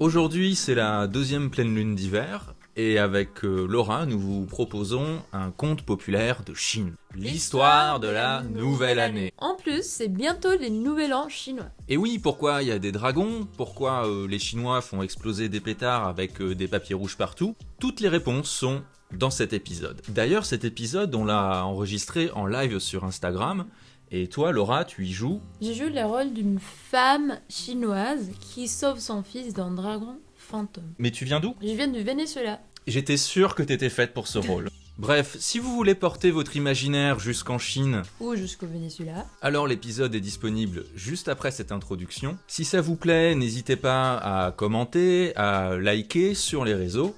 Aujourd'hui, c'est la deuxième pleine lune d'hiver, et avec Laura, nous vous proposons un conte populaire de Chine. L'histoire de la nouvelle année. En plus, c'est bientôt les nouvel an chinois. Et oui, pourquoi il y a des dragons? Pourquoi les Chinois font exploser des pétards avec des papiers rouges partout? Toutes les réponses sont dans cet épisode. D'ailleurs, cet épisode, on l'a enregistré en live sur Instagram. Et toi, Laura, tu y joues? Je joue le rôle d'une femme chinoise qui sauve son fils d'un dragon fantôme. Mais tu viens d'où? Je viens du Venezuela. J'étais sûr que t'étais faite pour ce rôle. Bref, si vous voulez porter votre imaginaire jusqu'en Chine, Ou jusqu'au Venezuela. alors l'épisode est disponible juste après cette introduction. Si ça vous plaît, n'hésitez pas à commenter, à liker sur les réseaux,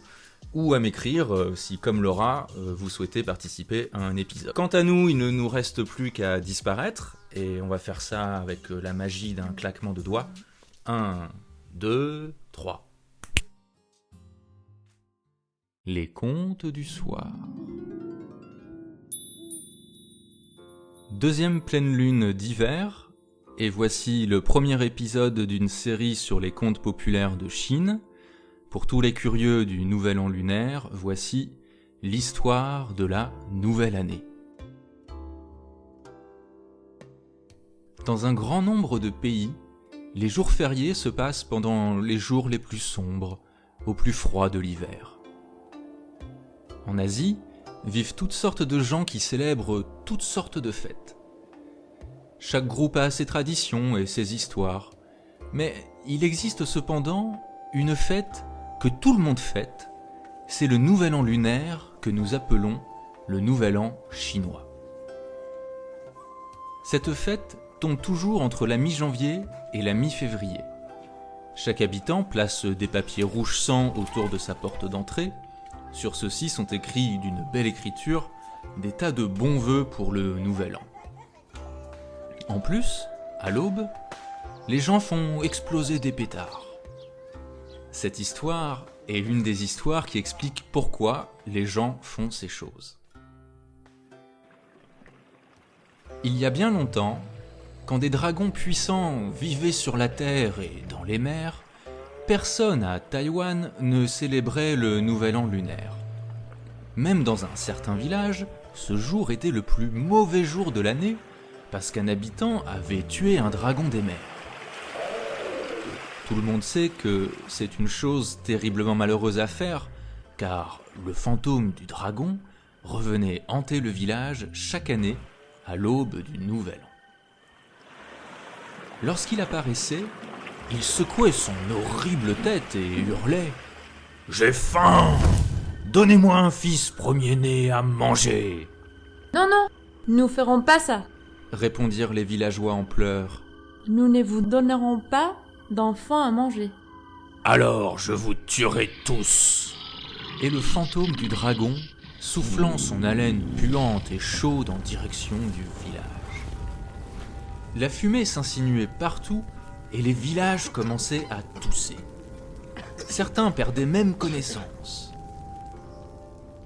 ou à m'écrire si, comme Laura, vous souhaitez participer à un épisode. Quant à nous, il ne nous reste plus qu'à disparaître, et on va faire ça avec la magie d'un claquement de doigts. 1, 2, 3. Les contes du soir. Deuxième pleine lune d'hiver, et voici le premier épisode d'une série sur les contes populaires de Chine. Pour tous les curieux du nouvel an lunaire, voici l'histoire de la nouvelle année. Dans un grand nombre de pays, les jours fériés se passent pendant les jours les plus sombres, au plus froid de l'hiver. En Asie, vivent toutes sortes de gens qui célèbrent toutes sortes de fêtes. Chaque groupe a ses traditions et ses histoires, mais il existe cependant une fête que tout le monde fête, c'est le nouvel an lunaire que nous appelons le nouvel an chinois. Cette fête tombe toujours entre la mi-janvier et la mi-février. Chaque habitant place des papiers rouge sang autour de sa porte d'entrée. Sur ceux-ci sont écrits d'une belle écriture des tas de bons vœux pour le nouvel an. En plus, à l'aube, les gens font exploser des pétards. Cette histoire est l'une des histoires qui explique pourquoi les gens font ces choses. Il y a bien longtemps, quand des dragons puissants vivaient sur la terre et dans les mers, personne à Taïwan ne célébrait le nouvel an lunaire. Même dans un certain village, ce jour était le plus mauvais jour de l'année parce qu'un habitant avait tué un dragon des mers. Tout le monde sait que c'est une chose terriblement malheureuse à faire, car le fantôme du dragon revenait hanter le village chaque année à l'aube du nouvel an. Lorsqu'il apparaissait, il secouait son horrible tête et hurlait « J'ai faim! Donnez-moi un fils premier-né à manger !» Non, non, nous ferons pas ça. répondirent les villageois en pleurs. Nous ne vous donnerons pas d'enfants à manger. Alors je vous tuerai tous. Et le fantôme du dragon, soufflant son haleine puante et chaude en direction du village. La fumée s'insinuait partout et les villages commençaient à tousser. Certains perdaient même connaissance.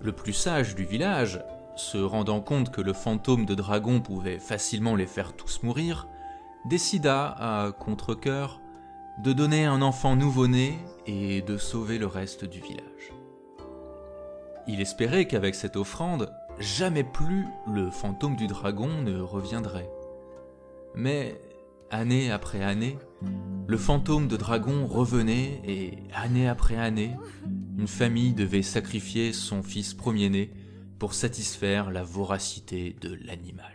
Le plus sage du village, se rendant compte que le fantôme de dragon pouvait facilement les faire tous mourir, décida, à contre-cœur, de donner un enfant nouveau-né et de sauver le reste du village. Il espérait qu'avec cette offrande, jamais plus le fantôme du dragon ne reviendrait. Mais, année après année, le fantôme de dragon revenait et, année après année, une famille devait sacrifier son fils premier-né pour satisfaire la voracité de l'animal.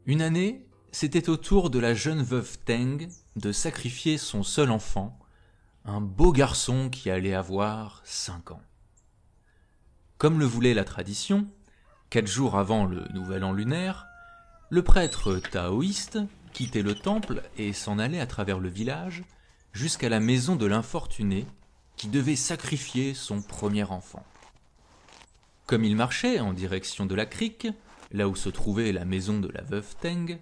Une année, c'était au tour de la jeune veuve Teng de sacrifier son seul enfant, un beau garçon qui allait avoir 5 ans. Comme le voulait la tradition, 4 jours avant le nouvel an lunaire, le prêtre taoïste quittait le temple et s'en allait à travers le village jusqu'à la maison de l'infortuné qui devait sacrifier son premier enfant. Comme il marchait en direction de la crique, là où se trouvait la maison de la veuve Teng,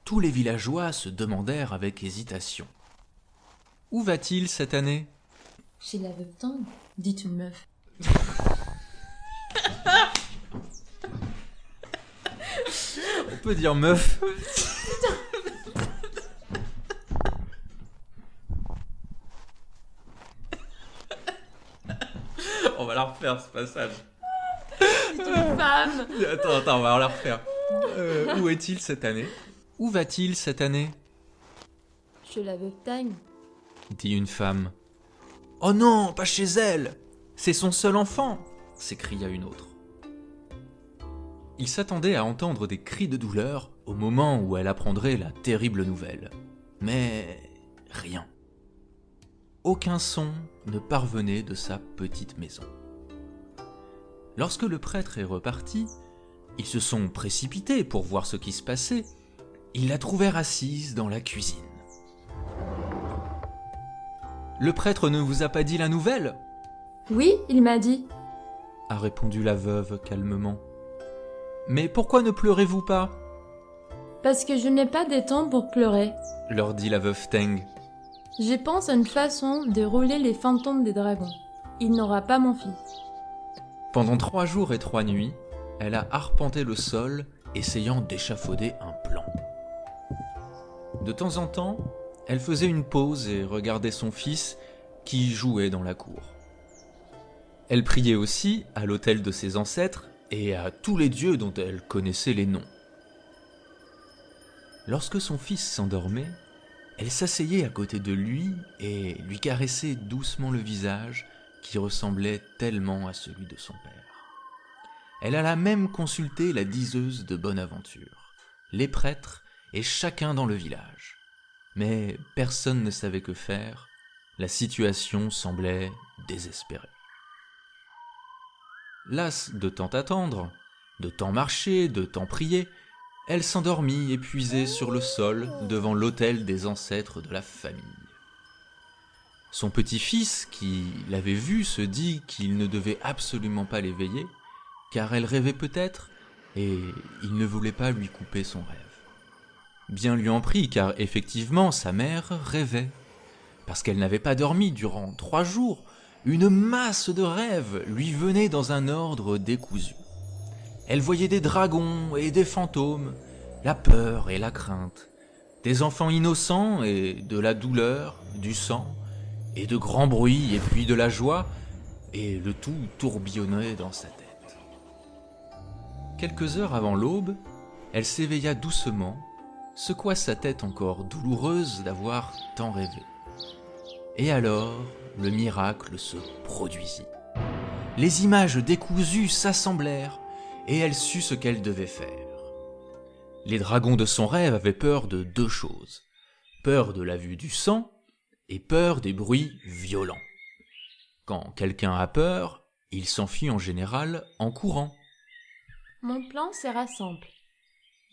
tous les villageois se demandèrent avec hésitation. « Où va-t-il cette année ?» Chez la veuve Teng, dit une meuf. On peut dire meuf. va la refaire ce passage. C'est une femme. Attends, on va la refaire. Où est-il cette année? Où va-t-il cette année? Chez la veuve Tang. Dit une femme. Oh non, pas chez elle! C'est son seul enfant! S'écria une autre. Il s'attendait à entendre des cris de douleur au moment où elle apprendrait la terrible nouvelle. Mais rien. Aucun son ne parvenait de sa petite maison. Lorsque le prêtre est reparti, ils se sont précipités pour voir ce qui se passait. Ils la trouvèrent assise dans la cuisine. Le prêtre ne vous a pas dit la nouvelle? Oui, il m'a dit. A répondu la veuve calmement. Mais pourquoi ne pleurez-vous pas? Parce que je n'ai pas de temps pour pleurer. Leur dit la veuve Teng. Je pense à une façon de rouler les fantômes des dragons. Il n'aura pas mon fils. Pendant 3 jours et 3 nuits, elle a arpenté le sol, essayant d'échafauder un plan. De temps en temps, elle faisait une pause et regardait son fils qui jouait dans la cour. Elle priait aussi à l'autel de ses ancêtres et à tous les dieux dont elle connaissait les noms. Lorsque son fils s'endormait, elle s'asseyait à côté de lui et lui caressait doucement le visage qui ressemblait tellement à celui de son père. Elle alla même consulter la diseuse de bonne aventure, les prêtres et chacun dans le village. Mais personne ne savait que faire, la situation semblait désespérée. Lasse de tant attendre, de tant marcher, de tant prier, elle s'endormit épuisée sur le sol devant l'autel des ancêtres de la famille. Son petit-fils, qui l'avait vue, se dit qu'il ne devait absolument pas l'éveiller, car elle rêvait peut-être, et il ne voulait pas lui couper son rêve. Bien lui en prit, car effectivement sa mère rêvait. Parce qu'elle n'avait pas dormi durant 3 jours, une masse de rêves lui venait dans un ordre décousu. Elle voyait des dragons et des fantômes, la peur et la crainte, des enfants innocents et de la douleur, du sang, et de grands bruits et puis de la joie, et le tout tourbillonnait dans sa tête. Quelques heures avant l'aube, elle s'éveilla doucement, secoua sa tête encore douloureuse d'avoir tant rêvé. Et alors, le miracle se produisit. Les images décousues s'assemblèrent, et elle sut ce qu'elle devait faire. Les dragons de son rêve avaient peur de 2 choses. Peur de la vue du sang, et peur des bruits violents. Quand quelqu'un a peur, il s'enfuit en général en courant. Mon plan sera simple.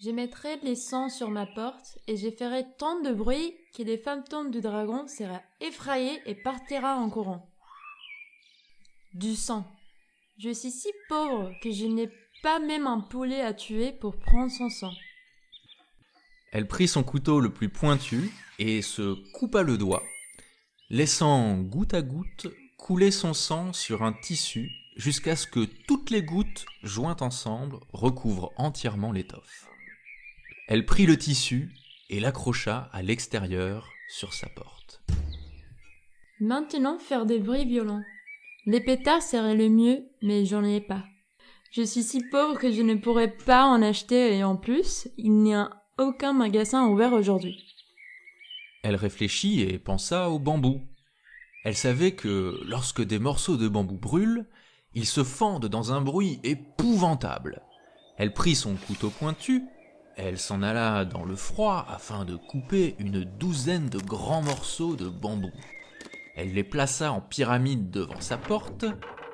Je mettrai les sangs sur ma porte et je ferai tant de bruit que les fantômes du dragon sera effrayé et partira en courant. Du sang. Je suis si pauvre que je n'ai pas même un poulet à tuer pour prendre son sang. Elle prit son couteau le plus pointu et se coupa le doigt, laissant goutte à goutte couler son sang sur un tissu jusqu'à ce que toutes les gouttes, jointes ensemble, recouvrent entièrement l'étoffe. Elle prit le tissu et l'accrocha à l'extérieur sur sa porte. Maintenant faire des bruits violents. Les pétards seraient le mieux, mais j'en ai pas. Je suis si pauvre que je ne pourrais pas en acheter et en plus, il n'y a aucun magasin ouvert aujourd'hui. Elle réfléchit et pensa au bambou. Elle savait que lorsque des morceaux de bambou brûlent, ils se fendent dans un bruit épouvantable. Elle prit son couteau pointu, elle s'en alla dans le froid afin de couper une 12aine de grands morceaux de bambou. Elle les plaça en pyramide devant sa porte,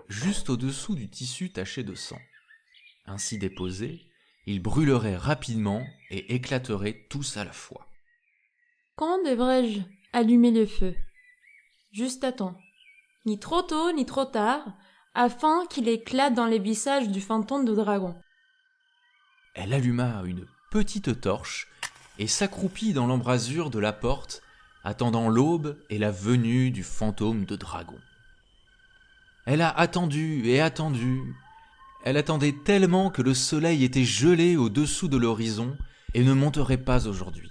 juste au-dessous du tissu taché de sang. Ainsi déposés, ils brûleraient rapidement et éclateraient tous à la fois. Quand devrais-je allumer le feu? Juste à temps. Ni trop tôt, ni trop tard, afin qu'il éclate dans les visages du fantôme de dragon. Elle alluma une petite torche et s'accroupit dans l'embrasure de la porte, attendant l'aube et la venue du fantôme de dragon. Elle a attendu et attendu. Elle attendait tellement que le soleil était gelé au-dessous de l'horizon et ne monterait pas aujourd'hui.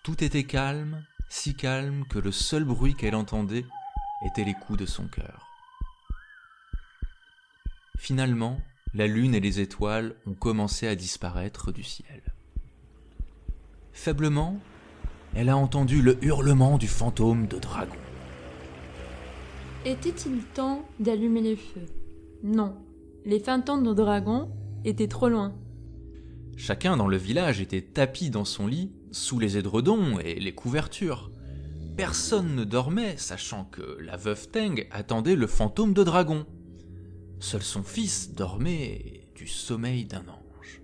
Tout était calme, si calme que le seul bruit qu'elle entendait était les coups de son cœur. Finalement, la lune et les étoiles ont commencé à disparaître du ciel. Faiblement, elle a entendu le hurlement du fantôme de dragon. Était-il temps d'allumer les feux? Non, les fantômes de dragon étaient trop loin. Chacun dans le village était tapi dans son lit, sous les édredons et les couvertures. Personne ne dormait, sachant que la veuve Teng attendait le fantôme de dragon. Seul son fils dormait du sommeil d'un ange.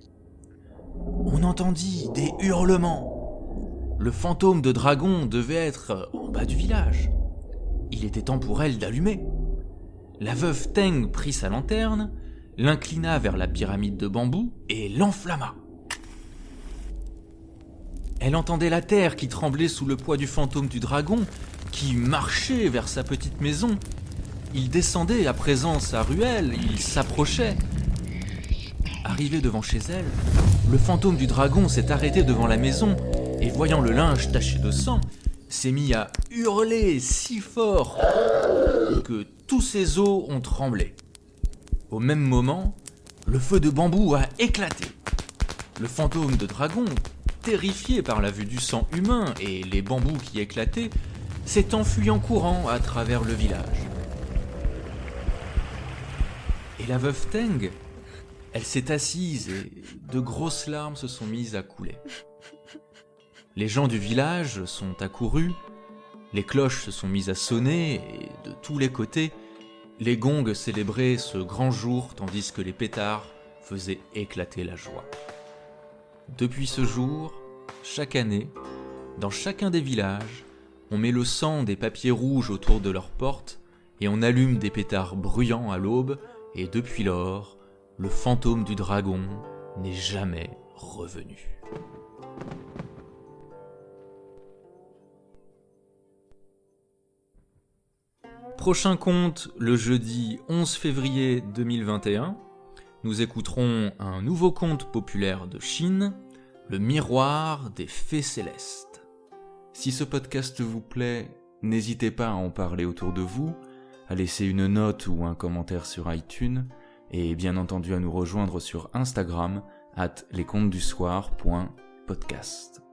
On entendit des hurlements. Le fantôme de dragon devait être en bas du village. Il était temps pour elle d'allumer. La veuve Teng prit sa lanterne, l'inclina vers la pyramide de bambou et l'enflamma. Elle entendait la terre qui tremblait sous le poids du fantôme du dragon, qui marchait vers sa petite maison. Il descendait à présent sa ruelle, il s'approchait. Arrivé devant chez elle, le fantôme du dragon s'est arrêté devant la maison et voyant le linge taché de sang, s'est mis à hurler si fort que tous ses os ont tremblé. Au même moment, le feu de bambou a éclaté. Le fantôme de dragon, terrifié par la vue du sang humain et les bambous qui éclataient, s'est enfui en courant à travers le village. Et la veuve Teng, elle s'est assise et de grosses larmes se sont mises à couler. Les gens du village sont accourus, les cloches se sont mises à sonner et de tous les côtés, les gongs célébraient ce grand jour tandis que les pétards faisaient éclater la joie. Depuis ce jour, chaque année, dans chacun des villages, on met le sang des papiers rouges autour de leurs portes et on allume des pétards bruyants à l'aube et depuis lors, le fantôme du dragon n'est jamais revenu. Prochain conte, le jeudi 11 février 2021, nous écouterons un nouveau conte populaire de Chine, le miroir des fées célestes. Si ce podcast vous plaît, n'hésitez pas à en parler autour de vous, à laisser une note ou un commentaire sur iTunes, et bien entendu à nous rejoindre sur Instagram @lescontesdusoir.podcast.